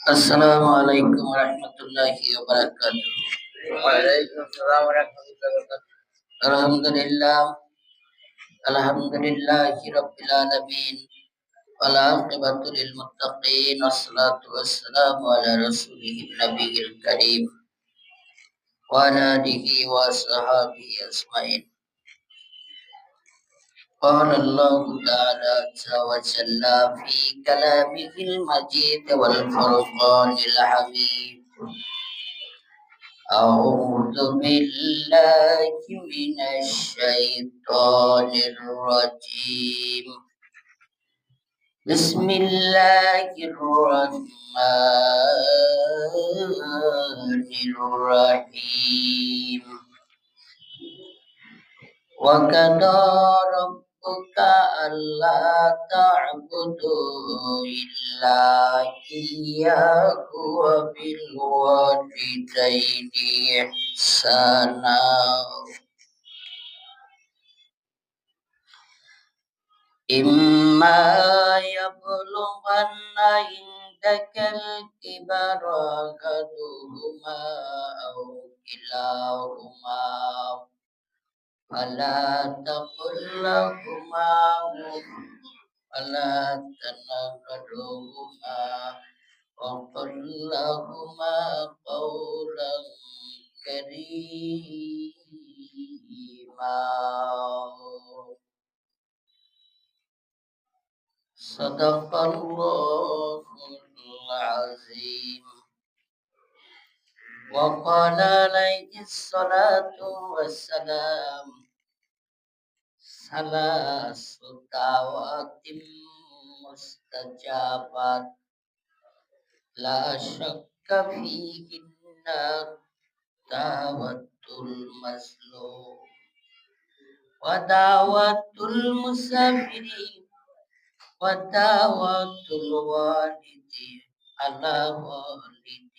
السلام عليكم ورحمة الله وبركاته. وعليكم السلام ورحمة الله وبركاته. الحمد لله الحمد لله رب العالمين والعاقبة للمتقين والصلاة والسلام على رسوله النبي الكريم وعلى آله وصحبه أجمعين. قال الله تعالى عز وجل في كلامه المجيد والفرقان الحميد: أعوذ بالله من الشيطان الرجيم. بسم الله الرحمن الرحيم. وقضى ربك ألا تعبدوا إلا إياه وبالوالدين إحسانا. إما يبلغن عندك الكبر أحدهما أو كلاهما فلا تقل لهما أف ولا تنهرهما وقل لهما قولا كريما. صدق الله العظيم. وقال عليه الصلاة والسلام: ثلاث دعوات مستجابات لا شك فيهن: دعوة المظلوم ودعوة المسافر ودعوة الوالد على والده.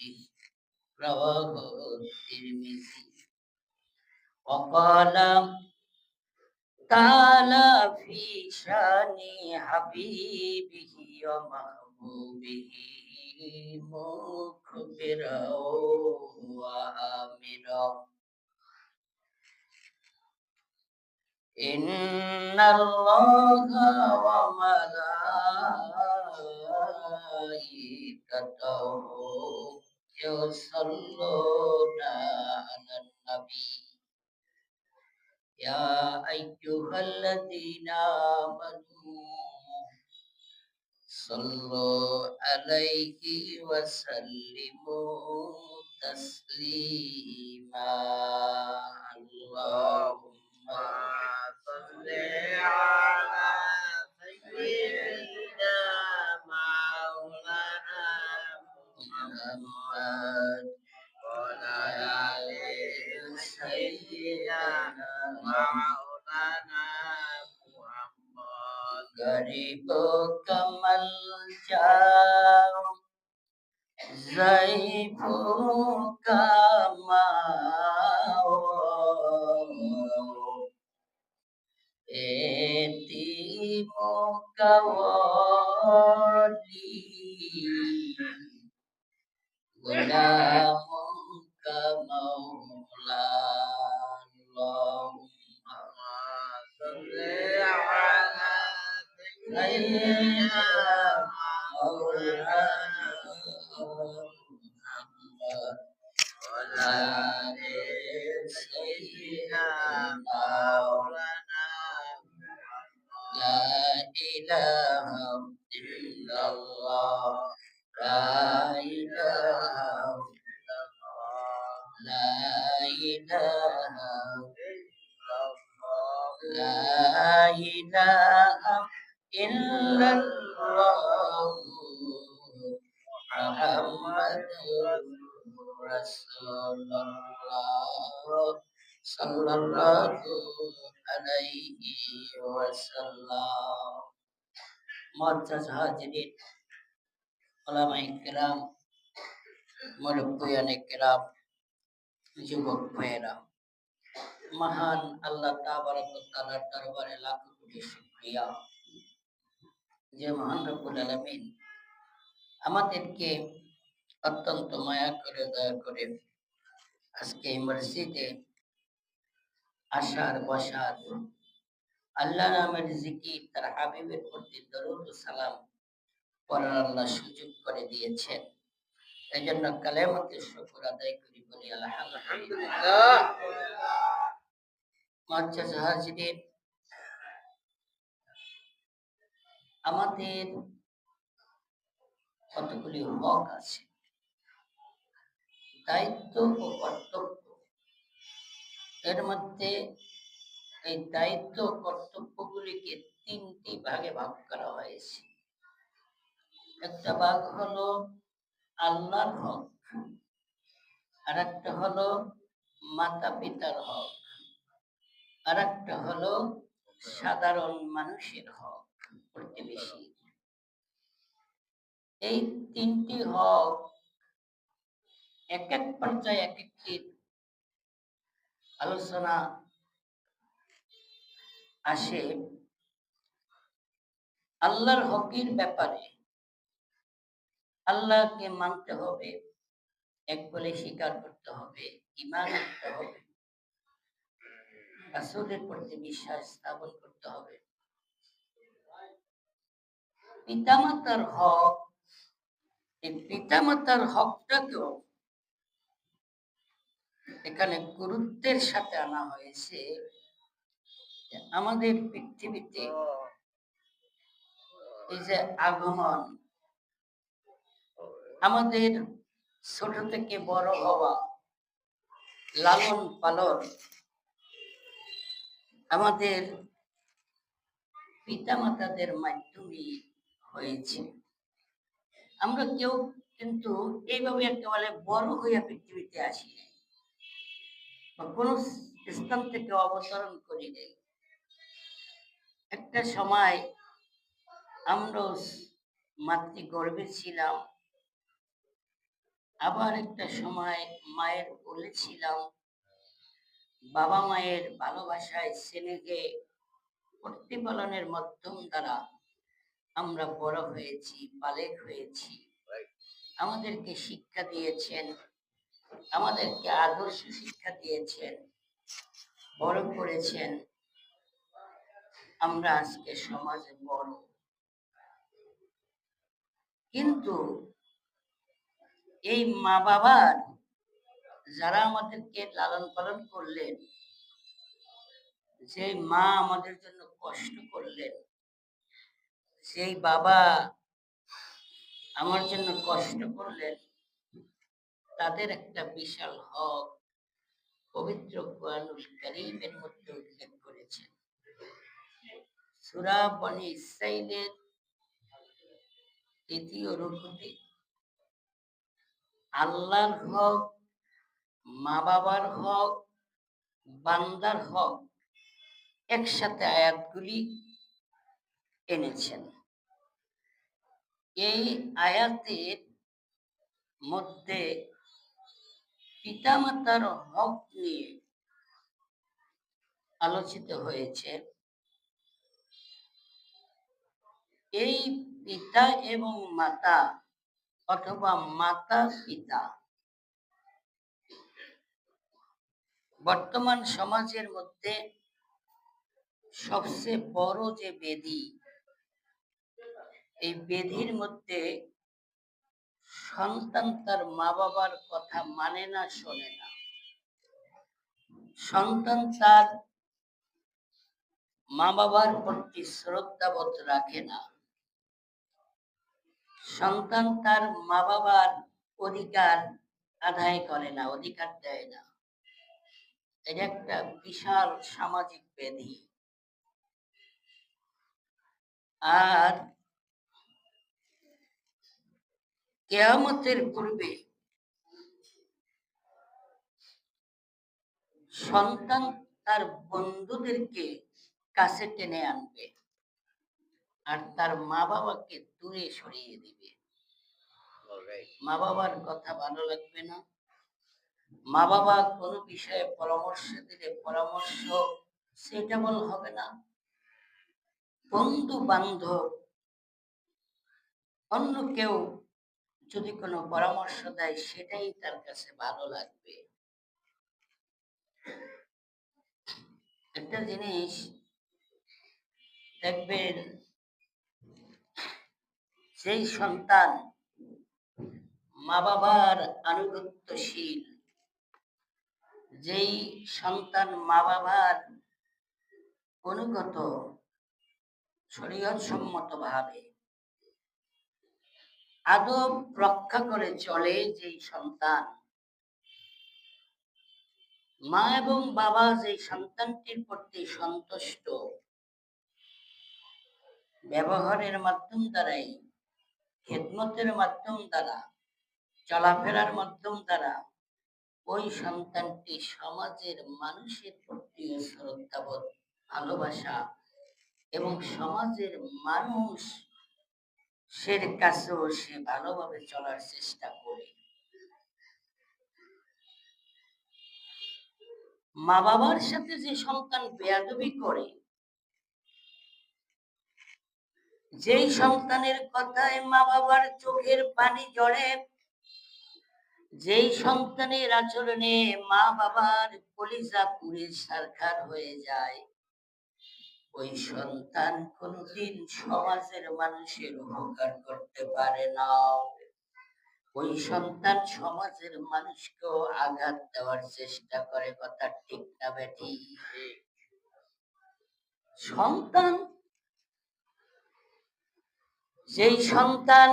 رواه الترمذي. وقال تعالى في شان حبيبه ومحبوبه مخبرا وآمرا: إن الله وملائكته يصلون على النبي يا أيها الذين آمنوا صلوا عليه وسلموا تسليما. اللهم صل على سيدنا مولانا محمد وعلى آل سيدنا مولانا محمد. غريب كمل جاء ضعيف كما يتيم كوالي غلام كمولى. اللهم صل على سيدنا مولانا محمد وعلى آل سيدنا مولانا لا إله إلا الله لا إله إلا الله لا إله إلا الله لا إله إلا الله محمد رسول الله صلى الله عليه وسلم. معزز হাজিরিন, উলামায়ে কেরাম, মুরব্বিয়ানে কেরাম, যুবক ভাইয়েরা, মহান আল্লাহ তাবারক ওয়া তাআলার দরবারে লাখো কোটি শুকরিয়া যে মহান রব্বুল আলামিন আমাদেরকে অত্যন্ত মায়া করে দয়া করে আজকে এই মসজিদে আসার বসার আল্লাহ নামের জিকির তার হাবিবের প্রতি দরুদ ও সালাম পড়ার আল্লাহ সুযোগ করে দিয়েছেন। এই জন্য কালেমাতে শুকর আদায় করি, বলি আলহামদুলিল্লাহ। মুআজ্জাজ হাজিরিন, আমাদের কতগুলি হক আছে, দায়িত্ব ও কর্তব্য। এর মধ্যে এই দায়িত্ব ও কর্তব্যগুলিকে তিনটি ভাগে ভাগ করা হয়েছে। একটা ভাগ হলো আল্লাহর হক, আর একটা হলো মাতা পিতার হক, আর একটা হলো সাধারণ মানুষের হক, প্রতিবেশী। এই তিনটি হক এক এক পর্যায়ে এক একটি আলোচনা আসে। আল্লাহর হকের ব্যাপারে আল্লাহকে মানতে হবে, এক বলে স্বীকার করতে হবে, ঈমান আনতে হবে, রাসূলের প্রতি বিশ্বাস স্থাপন করতে হবে। পিতামাতার হক, এই পিতামাতার হকটাকেও এখানে গুরুত্বের সাথে আনা হয়েছে। আমাদের পৃথিবীতে এই যে আগমন, আমাদের ছোট থেকে বড় হওয়া, লালন পালন আমাদের পিতামাতাদের মাধ্যমে হয়েছে। আমরা কেউ কিন্তু এইভাবে একেবারে বড় হইয়া পৃথিবীতে আসি নাই, বা কোন স্থান থেকে অবতরণ করি নাই। একটা সময় আমরা মাতৃগর্ভে ছিলাম, আবার একটা সময় মায়ের কোলে ছিলাম। বাবা মায়ের ভালোবাসায়, স্নেহে, প্রতিপালনের মাধ্যম দ্বারা আমরা বড় হয়েছি, বালেক হয়েছি। আমাদেরকে শিক্ষা দিয়েছেন, আমাদেরকে আদর্শ শিক্ষা দিয়েছেন, বড় করেছেন। আমরা আজকে সমাজে বড়, কিন্তু এই মা বাবার যারা আমাদেরকে লালন পালন করলেন, যে মা আমাদের জন্য কষ্ট করলেন, সেই বাবা আমার জন্য কষ্ট করলেন, তাদের একটা বিশাল হক পবিত্র কোরআনুল কারীমের মধ্যে উল্লেখ করেছেন। সূরা বনী ইসরাঈলের ৩য় রুকুতে আল্লাহর হক, মা বাবার হক, বান্দার হক একসাথে আয়াতগুলি এনেছেন। এই আয়াতের মধ্যে পিতামাতার হক নিয়ে আলোচিত হয়েছে। এই পিতা এবং মাতা অথবা মাতা পিতা বর্তমান সমাজের মধ্যে সবচেয়ে বড় যে বেদি, এই বেদির মধ্যে সন্তান তার মা বাবার কথা মানে না, শোনে না। সন্তান তার মা বাবার প্রতি শ্রদ্ধাবোধ রাখে না। সন্তান তার মা বাবার অধিকার আদায় করে না, অধিকার দেয় না। এটা একটা বিশাল সামাজিক ব্যাধি। আর কিয়ামতের পূর্বে সন্তান তার বন্ধুদেরকে কাছে টেনে আনবে, আর তার মা বাবাকে দূরে সরিয়ে দিবে। মা বাবার কথা ভালো লাগবে না। মা বাবা কোনো বিষয়ে পরামর্শ দিলে পরামর্শ সুইটেবল হবে না। বন্ধু বান্ধব, অন্য কেউ যদি কোনো পরামর্শ দেয় সেটাই তার কাছে ভালো লাগবে। একটা জিনিস দেখবেন, যেই সন্তান মা বাবার আনুগত্যশীল, যেই সন্তান মা বাবার অনুগত, শরীয়ত সম্মত ভাবে আদব রক্ষা করে চলে, যেই সন্তান, মা এবং বাবা যেই সন্তানটির প্রতি সন্তুষ্ট, ব্যবহারের মাধ্যম দ্বারাই, খেদমতের মাধ্যম দ্বারা, চলাফেরার মাধ্যম দ্বারা ওই সন্তানটি সমাজের মানুষের প্রতি শ্রদ্ধাবোধ, ভালোবাসা এবং সমাজের মানুষের কাছেও সে ভালোভাবে চলার চেষ্টা করে। মা বাবার সাথে যে সন্তান বেয়াদবি করে, যেই সন্তানের কথায় মা বাবার চোখের পানি ঝরে, যেই সন্তানের আচরণে মা বাবার কলিজা পুড়ে ছারখার হয়ে যায়, ওই সন্তান কোনদিন সমাজের মানুষের উপকার করতে পারে না। ওই সন্তান সমাজের মানুষকেও আঘাত দেওয়ার চেষ্টা করে। কথা ঠিক না বেঠিক? সন্তান, যেই সন্তান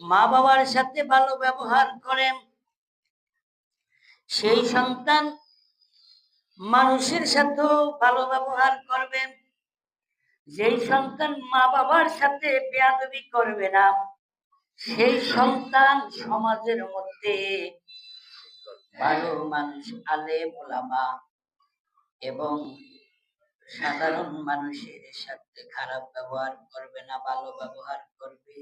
মা বাবার সাথে ভালো ব্যবহার করে, সেই সন্তান মানুষের সাথেও ভালো ব্যবহার করবে। যেই সন্তান মা বাবার সাথে বেয়াদবি করবে না, সেই সন্তান সমাজের মধ্যে ভালো মানুষ, আলেম ওলামা এবং সাধারণ মানুষের সাথে খারাপ ব্যবহার করবে না, ভালো ব্যবহার করবে।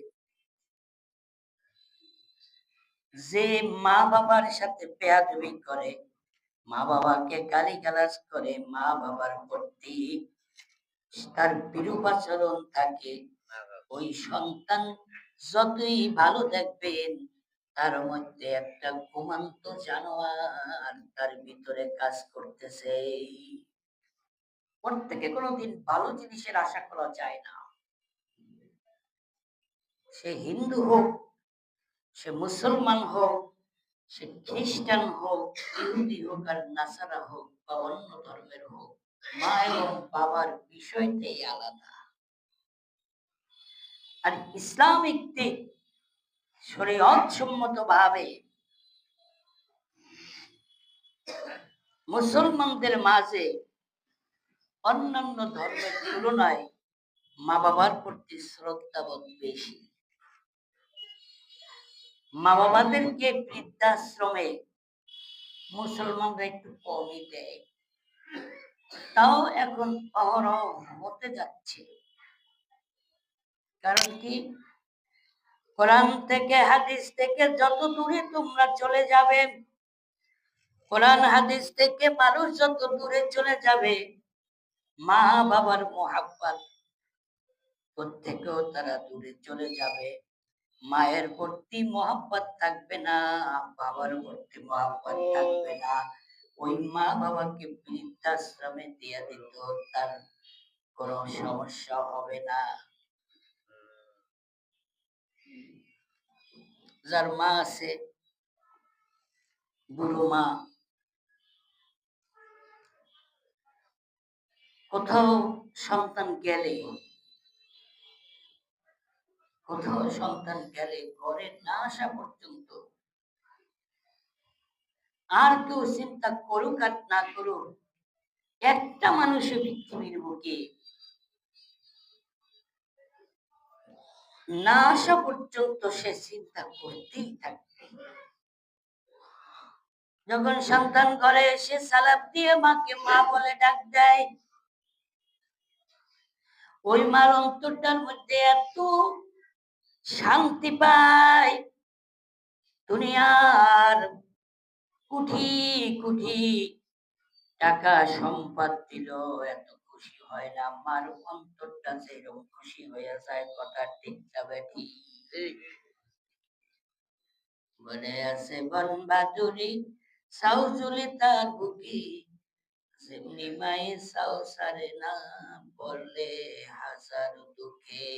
যে মা বাবার সাথে বেয়াদবি করে, মা বাবাকে গালিগালাজ করে, মা বাবার প্রতি তার বিরূপ আচরণ থাকে, ওই সন্তান যতই ভালো দেখবেন, তার মধ্যে একটা ঘুমন্ত জানোয়ার তার ভিতরে কাজ করতেছে। ওর থেকে কোনোদিন ভালো জিনিসের আশা করা যায় না। সে হিন্দু হোক, সে মুসলমান হোক, সে খ্রিস্টান হোক, ইহুদি হোক আর নাসারা হোক বা অন্য ধর্মের হোক, মা এবং বাবার বিষয়টাই আলাদা। আর ইসলামিক দিক শরীয়ত সম্মত ভাবে মুসলমানদের মাঝে অন্যান্য ধর্মের তুলনায় মা বাবার প্রতি শ্রদ্ধাবোধ বেশি। মা বাবাদেরকে বৃদ্ধাশ্রমে মুসলমানরা একটু কমই দেয়, তাও এখন অহরহ হতে যাচ্ছে। কারণ কি? কোরআন থেকে হাদিস থেকে যত দূরে তোমরা চলে যাবে, কোরআন হাদিস থেকে মানুষ যত দূরে চলে যাবে, মা বাবার মোহাব্বত প্রত্যেকেও তারা দূরে চলে যাবে। মায়ের প্রতি মোহাব্বত থাকবে না, বাবার প্রতি মোহাব্বত থাকবে না। ওই মা বাবাকে বৃদ্ধাশ্রমে দিয়ে দিত, তার কোনো সমস্যা হবে না। যার মা আছে, বুড়ো মা, কোথাও সন্তান গেলে ঘরে না আসা পর্যন্ত আর কেউ চিন্তা করুক আর না করুক, একটা মানুষের পৃথিবীর বুকে না আসা পর্যন্ত সে চিন্তা করতেই থাকবে। যখন সন্তান ঘরে এসে সালাম দিয়ে মাকে মা বলে ডাক দেয়, ওই মার অন্তরটার মধ্যে এত শান্তি পায়, দুনিয়ার কোটি কোটি টাকা সম্পদ দিল এত খুশি হয় না, মার অন্তরটা যেরকম খুশি হয়ে যায়। কথা ঠিক না বেঠিক? বনে আছে বন বাদুরি সাউজুলি তার বুকি যেমনি মাই সাউ সারে না বললে হাজার দুঃখে।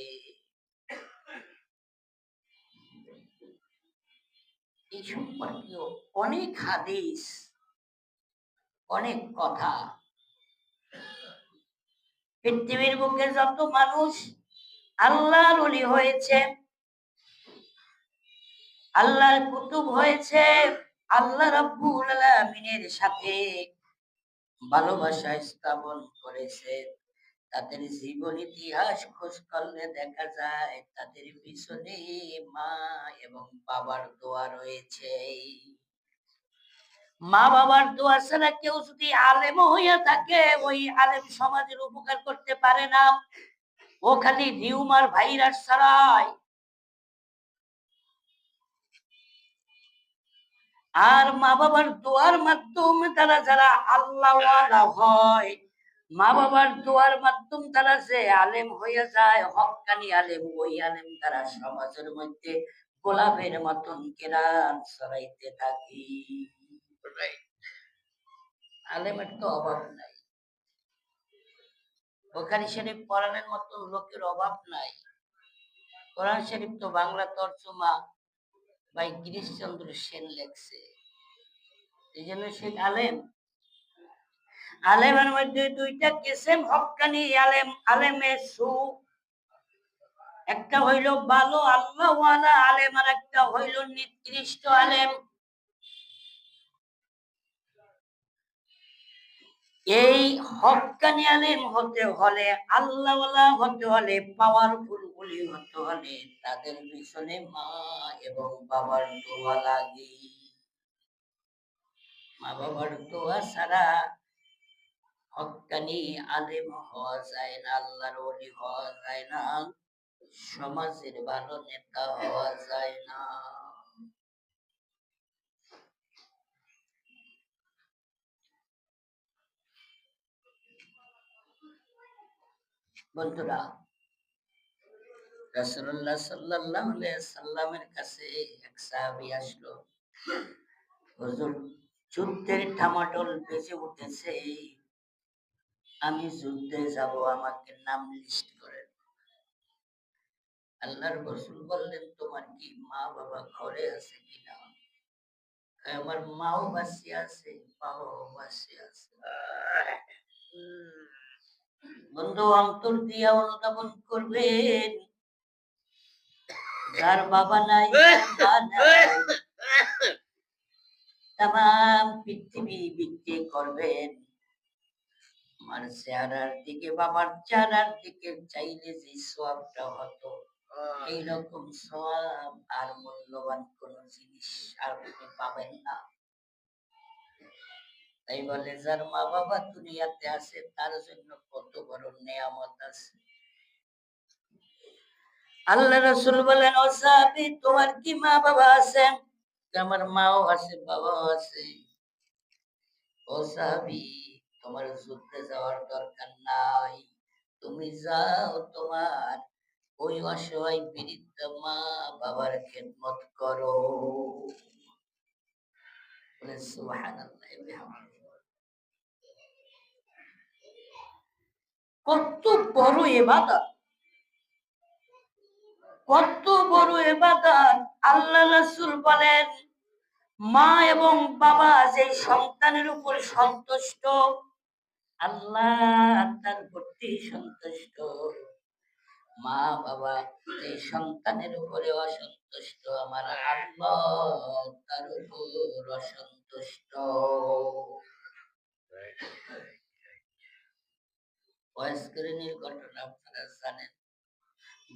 এই সম্পর্কেও অনেক হাদিস, অনেক কথা। পৃথিবীর বুকে যত মানুষ আল্লাহর ওলি হয়েছে, আল্লাহর কুতুব হয়েছে, আল্লাহ রাব্বুল আলামিনের সাথে ভালোবাসা স্থাপন করেছে, তাদের জীবন ইতিহাস খোঁজ করলে দেখা যায় তাদের পিছনে মা এবং বাবার দোয়া রয়েছে। মা বাবার দোয়া ছাড়া কেউ যদি আলেম হইয়া থাকে, ওই আলেম সমাজের উপকার করতে পারে না, ও খালি রিউমার ভাইরাস ছড়ায়। আর মা বাবার দোয়ার মাধ্যমে তারা যারা আল্লাহওয়ালা হয়, মা বাবার দোয়ার মাধ্যম তারা যে আলেম হয়ে যায়, হক্কানি আলেম, ওই আলেম তারা সমাজের মধ্যে গোলাপের মতন কেরান ছড়াইতে থাকি। আলেমের তো অভাব নাই, বুখারী শরীফ পড়ানোর মতো লোকের অভাব নাই। কোরআন শরীফ তো বাংলা তর্জমা ভাই গিরিশচন্দ্র সেন লেখছে, এই জন্য সে আলেম। আলেমের মধ্যে দুইটা কিসম হক্কানি আলেম, আলেমে সু, একটা হইল ভালো আল্লাহওয়ালা আলেম, আর একটা হইল নিকৃষ্ট আলেম। এই হক্কানি আলেম হতে হলে, আল্লাহওয়ালা হতে হলে, পাওয়ারফুল ওলি হতে হলে তাদের পিছনে মা এবং বাবার দোয়া লাগে। মা বাবার দোয়া ছাড়া হক্কানি আলেম হওয়া যায় না, আল্লাহর ওলি হওয়া যায় না, সমাজের ভালো নেতা হওয়া যায় না। বন্ধুরা, রাসূলুল্লাহ সাল্লাল্লাহু আলাইহি সাল্লামের কাছে এক সাহাবী আসলো, হুজুর যুদ্ধের ঠামাঠল বেজে উঠেছে, আমি যুদ্ধে যাব, আমাকে নাম লিস্ট করেন। আল্লাহর রাসূল বললেন, তোমার কি মা বাবা ঘরে আছে কিনা? আমার মাও বাঁচি আছে, বাবাও বাঁচি আছে। বন্ধু, অন্তর দিয়া অনুধাবন করবেন, যার বাবা নাই, মা নাই, তাম পৃথিবী বিক্রি করবেন, আমার চেহারার দিকে, বাবার চেহারার দিকে চাইলে যে সওয়াবটা হতো, এইরকম সওয়াব আর মূল্যবান কোন জিনিস আর আপনি পাবেন না। তাই বলে, যার মা বাবা দুনিয়াতে আছে তার জন্য কত বড় নেয়ামত আছে। আল্লাহ রাসূল বলেন, ও সাহাবী, তোমার কি মা বাবা আছে? আমার মাও আছে, বাবাও আছে। ও সাহাবী, তোমার যুদ্ধে যাওয়ার দরকার নাই, তুমি যাও, তোমার ওই অসহায় বৃদ্ধ মা বাবার খেদমত করো। বলে সুবহানাল্লাহ। কত বড় ইবাদত, কত বড় ইবাদত। আল্লাহ রাসূল বলেন, মা এবং বাবা যে সন্তানের উপর সন্তুষ্ট, আল্লাহ তার প্রতি সন্তুষ্ট। মা বাবা যে সন্তানের উপরে অসন্তুষ্ট, আমার আল্লাহ তার উপর অসন্তুষ্ট। ওয়াইজকরণীর ঘটনা আপনারা জানেন,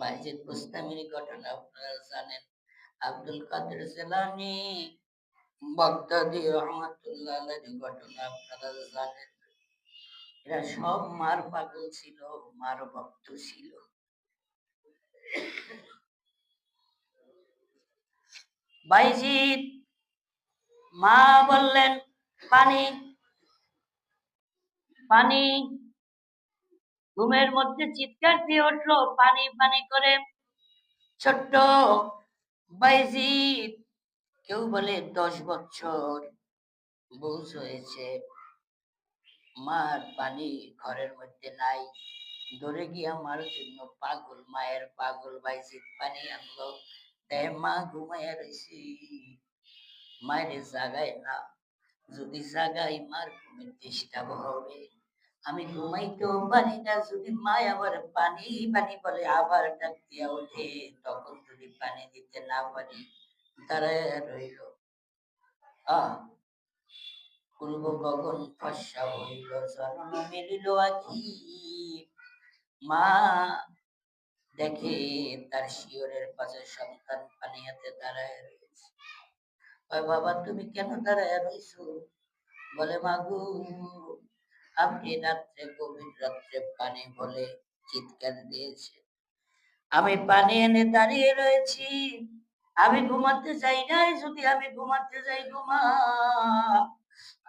বাইজিদ বুস্তামির ঘটনা আপনারা জানেন, আব্দুল কাদের জিলানী, বাগদাদি রহমাতুল্লাহ আলাইহির ঘটনা আপনারা জানেন। এরা সব মার পাগল ছিল, মার ভক্ত ছিল। বাইজিদ, মা বললেন পানি, পানি। ঘুমের মধ্যে চিৎকার দিয়ে উঠলো, পানি পানি করে। ছোট্ট বাইজিদ কেউ বলে 10 বছর বুঝ হয়েছে, মার পানি ঘরের মধ্যে নাই, ধরে গিয়া মার জন্য পাগল মায়ের পাগল বাইজিৎ পানি আনলো, দেয় মা ঘুমাইয়া রয়েছি, মায়ের জাগায় না, যদি জাগাই মার ঘুমের ডিস্টার্ব হবে, আমি ঘুমাইতেও পারি না, যদি মা আবার পানি পানি বলে আবার ডাক দিয়া ওঠে, তখন যদি পানি দিতে না পারি দাঁড়ায় রইল। পূর্ব গগন ফর্সা হইল, জনন মিলিল আখি, মা দেখে তার শিয়রের পাশে সন্তান পানি হাতে দাঁড়ায় রয়েছে। বাবা তুমি কেন দাঁড়ায় রয়েছো? বলে মাগু, আপনি রাত্রে গভীর রাত্রে পানি বলে চিৎকার দিয়েছে, আমি পানি এনে দাঁড়িয়ে রয়েছি, আমি ঘুমাতে যাই নাই, যদি আমি ঘুমাতে যাই ঘুমা,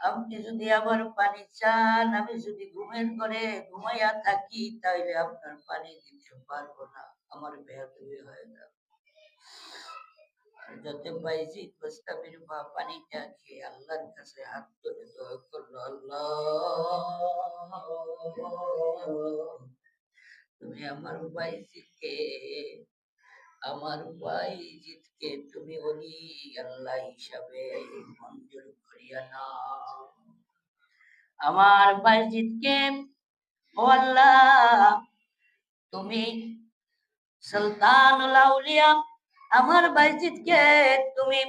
আপনি যদি আবার পানি চান, আমি যদি ঘুমের ঘরে ঘুমাইয়া থাকি, তাইলে আপনার পানি দিতে পারবো না, আমার বেয়াদবি হয় না। যাতে বাইজিদ মুস্তাফির মা পানিটা খেয়ে আল্লাহর কাছে হাত তুলে দোয়া করলো, আল্লাহ তুমি আমার বাইজিদকে তুমি ওলি আল্লাহ হিসাবে মঞ্জুর করিয়া নাও, আমার বাইজিদকে ও আল্লাহ তুমি সুলতানুল আউলিয়া, আমার বাইজিদকে তুমি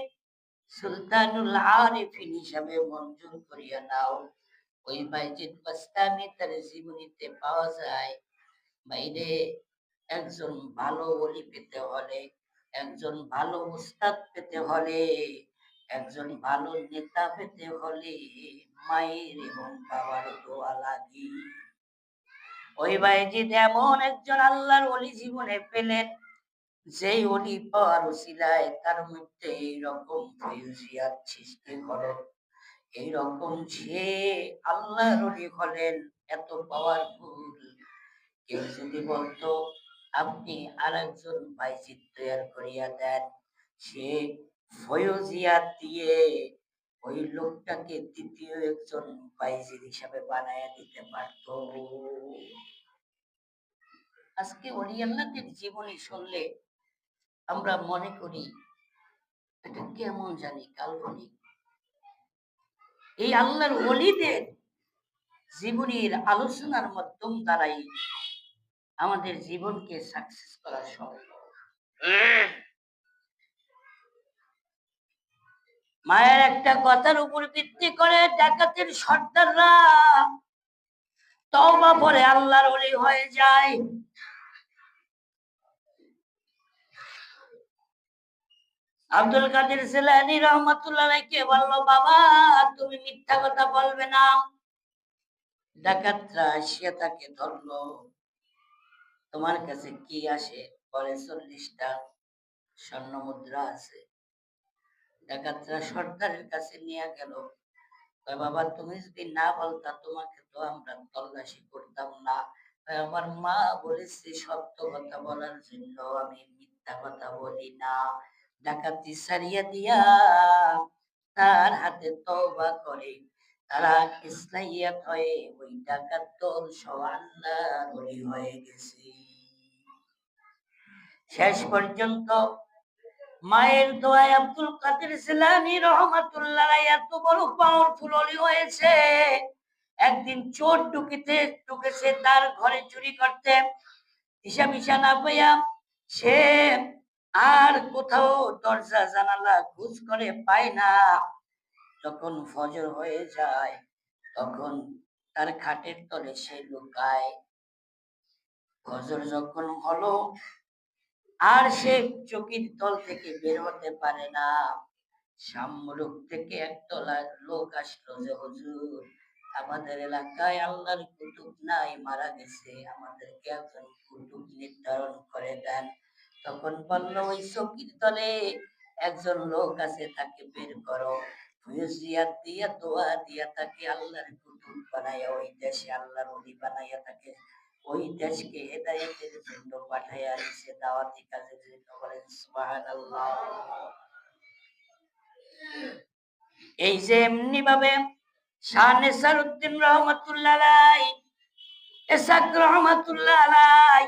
সুলতানুল আরিফিন হিসাবে মঞ্জুর করিয়া নাও। ওই বাইজিদ বাস্তামি তার জীবনীতে পাওয়া যায়, বাইরে একজন ভালো ওলি পেতে হলে, একজন ভালো উস্তাদ পেতে হলে, একজন ভালো নেতা পেতে হলে মায়ের এবং বাবার দোয়া লাগে। ওই বাইজিদ এমন একজন আল্লাহর ওলি জীবনে পেলেন, যেই ওলি পাওয়ার উসিলায় তার মধ্যে এইরকম ফয়ুজিয়াত সৃষ্টি হলো, এইরকম যে আল্লাহর ওলি হলেন, এত পাওয়ারফুল। কেউ যদি বলতো আপনি আর একজন বাইজিদ তৈরি করিয়া দেন, সে ফয়ুজিয়াত দিয়ে ওই লোকটাকে তৃতীয় একজন বাইজিদ হিসাবে বানায়া দিতে পারতো। আজকে ওলি আল্লাহদের জীবনী শুনলে আমরা মনে করি এটা কেমন জানি কাল্পনিক। এই আল্লাহর ওলিদের জীবনীর আলোচনার মাধ্যম দ্বারাই আমাদের জীবনকে সাকসেস করা সম্ভব। মায়ের একটা কথার উপর ভিত্তি করে ডাকাতের সর্দাররা তওবা করে আল্লাহর ওলি হয়ে যায়। আব্দুল কাদের জিলানী রহমাতুল্লাহ আলাইহি বলল, বাবা তুমি মিথ্যা কথা বলবে না। ডাকাতরা আসিয়া তাকে ধরলো, তোমার কাছে কি আসে? বলে 40টা স্বর্ণ মুদ্রা আছে। ডাকাতরা সর্দারের কাছে নিয়ে গেল, বাবা তুমি যদি না বলতা তোমাকে তো আমরা তল্লাশি করতাম না, আমার মা বলেছে সত্য কথা বলার জন্য আমি মিথ্যা কথা বলি না। ডাকাতি সারিয়া দিয়া তার হাতে তওবা করে তারা ইসলাহিয়াত হয়ে ওই ডাকাত দল সহ আল্লাহর ওলি হয়ে গেছে। শেষ পর্যন্ত মায়ের দোয়ায় আব্দুল কাদের জিলানী রহমাতুল্লাহ এত বড় পাওয়ারফুল ওলি হয়েছে। একদিন চোর ঢুকেছে তার ঘরে চুরি করতে, হিসাব না পাইয়া সে আর কোথাও দরজা জানালা খোঁজ করে পায় না। যখন ফজর হয়ে যায় তখন তার খাটের তলে সে লুকায়। ফজর যখন হলো আর সে চকির তল থেকে বের হতে পারে না, সামরুখ থেকে একদল লোক আসলো যে হুজুর আমাদের এলাকায় আল্লাহর কুতুব নাই, মারা গেছে, আমাদেরকে একজন কুতুব নির্ধারণ করে দেন। তখন বলল ওই চকির তলে একজন লোক আছে, তাকে বের করো, ফয়ুজিয়াত দিয়া দোয়া দিয়া তাকে আল্লাহর কুতুব বানাইয়া ওই দেশে আল্লাহর ওলি বানাইয়া তাকে ওই দেশকে হেদায়েতের জন্য পাঠাইয়া দিছে, দাওয়াতি কাজের জন্য। বলেন সুবহানাল্লাহ। এই যে এমনি ভাবে শাহ নেসারউদ্দিন রহমাতুল্লাহ আলাই, এসাক রহমাতুল্লাহ আলাই,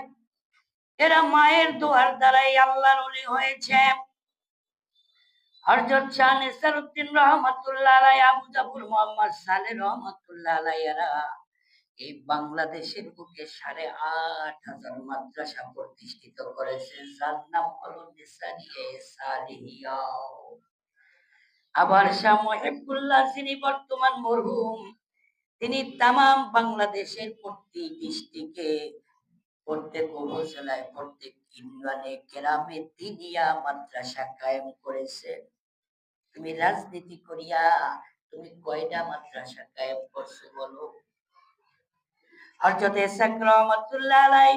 এরা মায়ের দোয়ার দ্বারাই আল্লাহর ওলি হয়েছে। হযরত শাহ নেসারউদ্দিন রহমাতুল্লাহ আলাই, আবু জাফর মোহাম্মদ সালেহ রহমাতুল্লাহ আলাই এরা এই বাংলাদেশের বুকে ৮,৫০০ মাদ্রাসা প্রতিষ্ঠিত করেছে, যার নাম হলো নিসারিয়ে সালিহিয়া। আবার শাহ মুহিবুল্লাহ যিনি বর্তমান মরহুম, তিনি তামাম বাংলাদেশের প্রত্যেক ডিস্ট্রিক্টে, প্রত্যেক উপজেলায়, প্রত্যেক ইউনিয়নে, গ্রামে দিনিয়া মাদ্রাসা কায়েম করেছে। তুমি রাজনীতি করিয়া তুমি কয়টা মাদ্রাসা কায়েম করছো বলো? হযরত ইসহাক রহমাতুল্লাহ আলাই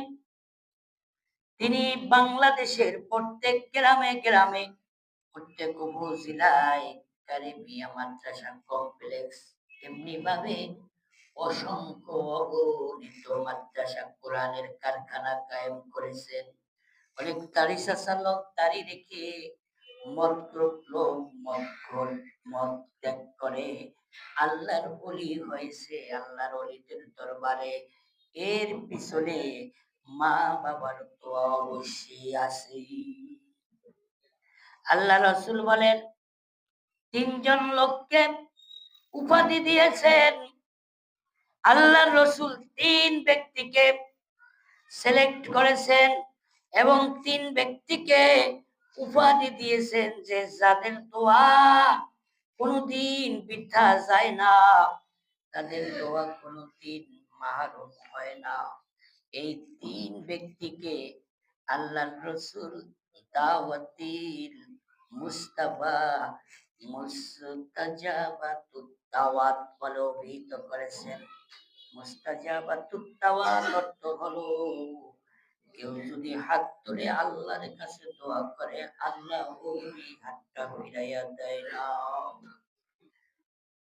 তিনি বাংলাদেশের প্রত্যেক গ্রামে গ্রামে, প্রত্যেক উপজেলায় কারিমিয়া মাদ্রাসা কমপ্লেক্স, এমনি ভাবে অসংখ্য অগণিত মাদ্রাসা কোরআনের কারখানা কায়েম করেছেন। অনেক দাড়ি চাচা লোক দাড়ি রেখে মদ লোক মদ ত্যাগ করে আল্লাহর ওলি হয়েছে, আল্লাহর ওলিদের দরবারে। এর পিছনে মা বাবার তো অবশ্যই আছে। আল্লাহ রাসূল বলেন, ৩ জন লোককে উপাধি দিয়েছেন। আল্লাহর রাসূল ৩ ব্যক্তিকে সিলেক্ট করেছেন এবং ৩ ব্যক্তিকে উপাধি দিয়েছেন যে যাদের দোয়া কোনোদিন বৃথা যায় না, তাদের দোয়া কোনোদিন মাহরুম হয় না। এই ৩ ব্যক্তিকে আল্লাহর রাসূল দাওয়াতিল মুস্তাফা মুস্তাজাবাতুত দাওয়াত বলে অভিহিত করেছেন। মুস্তাজাবাতুত দাওয়াত অর্থ হলো কেউ যদি হাত তুলে আল্লাহর কাছে দোয়া করে, আল্লাহ ওই হাতটা ফিরাইয়া দেয় না।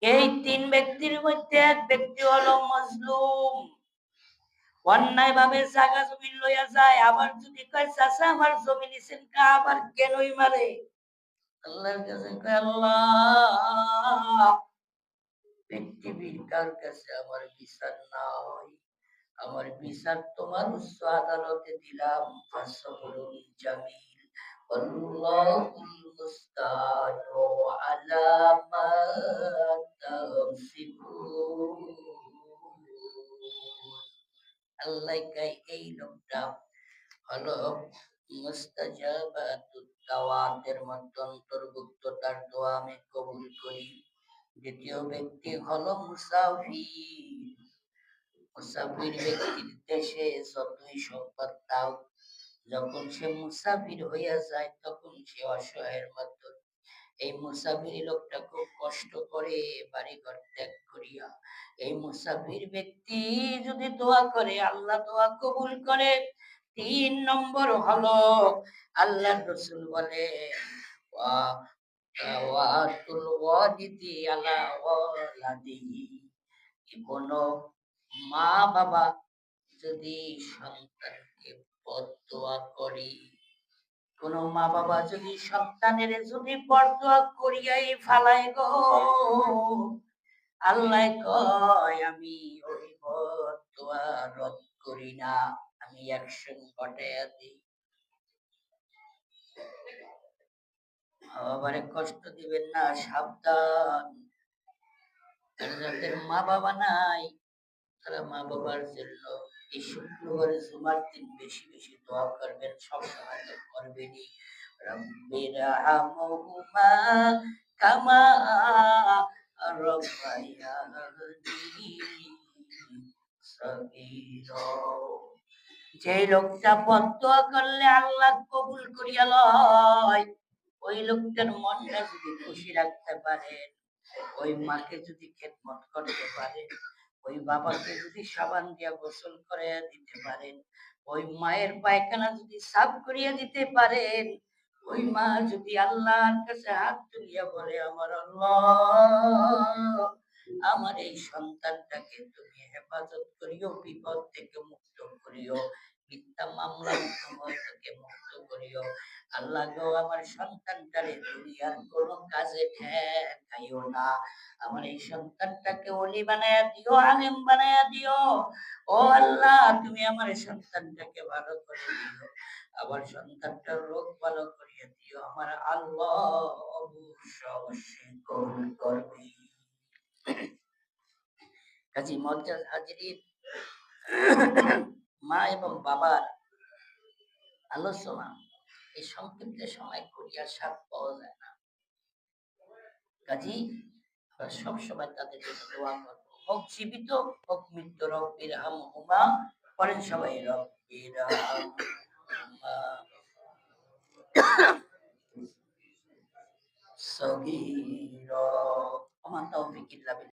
এই ৩ ব্যক্তির মধ্যে এক ব্যক্তি হলো মজলুম, অন্যায় ভাবে জায়গা জমি লইয়া যায়। আবার যদি কয় চাচা আমার জমি নিছেন, আবার কেনই মারে? আল্লাহর কাছে কয়, আল্লাহ পৃথিবীর কার কাছে আমার বিচার নাই, আমার বিচার তোমার উচ্চ আদালতে দিলাম। ফাসবুরুন জামিল আল্লাহুল মুস্তাআনু আলা মা তাসিফুন। আল্লাহ কয় এই লোকটা হলো মুস্তাজাবাতুত দাওয়াতের মধ্যে অন্তর্ভুক্ত, তার দোয়া আমি কবুল করি। দ্বিতীয় ব্যক্তি হলো মুসাফির। মুসাফির ব্যক্তির দেশে যতই সম্পদ থাক, যখন সে মুসাফির হইয়া যায় তখন সে অসহায়ের মতো। এই মুসাফির লোকটা খুব কষ্ট করে বাড়ি ঘর ত্যাগ করিয়া। এই মুসাফির ব্যক্তি যদি দোয়া করে, আল্লাহ দোয়া কবুল করে। ৩ নম্বর হলো আল্লাহর রাসূল বলে দাওয়াতুল ওয়ালিদি আলা ওয়ালাদিহি। কোনো মা বাবা যদি সন্তানকে বদদোয়া করে, কোন মা বাবা যদি সন্তানের যদি বদদোয়া করিয়াই ফালাই গো, আল্লাহ কয় আমি ওই বদদোয়া রদ করি না, আমি অ্যাকশন ঘটাইয়া দিই। বাবারে কষ্ট দিবেন না, সাবধান। যাদের মা বাবা নাই তারা মা বাবার জন্য এই শুক্রবার জুমার দিন বেশি বেশি দোয়া করবেন, সবসময় তো করবেনই। রব্বিরহামহুমা কামা রাব্বায়ানি সগীরা। যে লোকটা বদদোয়া করলে আল্লাহ কবুল করিয়া লয়, ওই লোকটার মনটা যদি খুশি রাখতে পারেন, ওই মাকে যদি খেদমত করতে পারেন, ওই বাবাকে যদি সাবান দিয়া গোসল করে দিতে পারেন, ওই মায়ের পায়খানা যদি সাফ করিয়া দিতে পারেন, ওই মা যদি আল্লাহর কাছে হাত তুলিয়া বলে আমার আল্লাহ আমার এই সন্তানটাকে তুমি হেফাজত করিও, বিপদ থেকে মুক্ত করিও, মিথ্যা মামলা থেকে মুক্ত করিও, আল্লাহ গো আমার সন্তানটারে দুনিয়ার কোনো কাজে ঠেকাইও খাইও না। আমার এই সন্তানটাকে ওলি বানায়া দিও, আলেম বানায়া দিও। ও আল্লাহ, তুমি আমার এই সন্তানটাকে ভালো করে দিও, আমার সন্তানটার রোগ ভালো করিয়ে দিও। আমার আল্লাহ অবশ্যই কবুল করবে। কাজী মুআজ্জাজ হাজিরিন, মা এবং বাবার আলোচনা এই সংক্ষিপ্ত সময় করিয়া সাথ পাওয়া যায় না। কাজী আমরা সবসময় তাদের জন্য দোয়া করবো, হোক জীবিত হোক মৃত্যু। রব্বির হামহুমা, পড়েন সবাই, রব্বির হামহুমা সগীরা ওয়া মা তাওফীক ইল্লা বিল্লাহ।